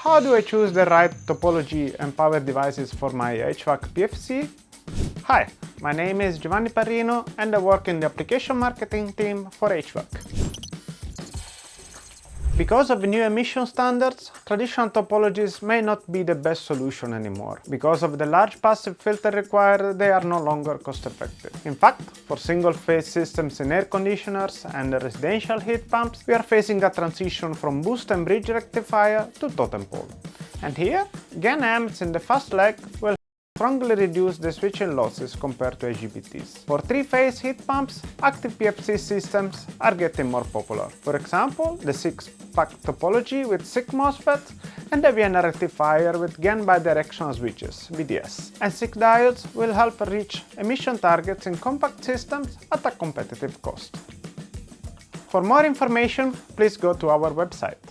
How do I choose the right topology and power devices for my HVAC PFC? Hi, my name is Giovanni Parrino and I work in the application marketing team for HVAC. Because of the new emission standards, traditional topologies may not be the best solution anymore. Because of the large passive filter required, they are no longer cost-effective. In fact, for single-phase systems in air conditioners and residential heat pumps, we are facing a transition from boost and bridge rectifier to Totem Pole. And here, HEMTs in the fast leg will strongly reduce the switching losses compared to IGBTs. For three-phase heat pumps, active PFC systems are getting more popular. For example, the SixPack topology with 6 MOSFETs and the Vienna rectifier with GaN bidirectional switches, BDS. And 6 diodes will help reach emission targets in compact systems at a competitive cost. For more information, please go to our website.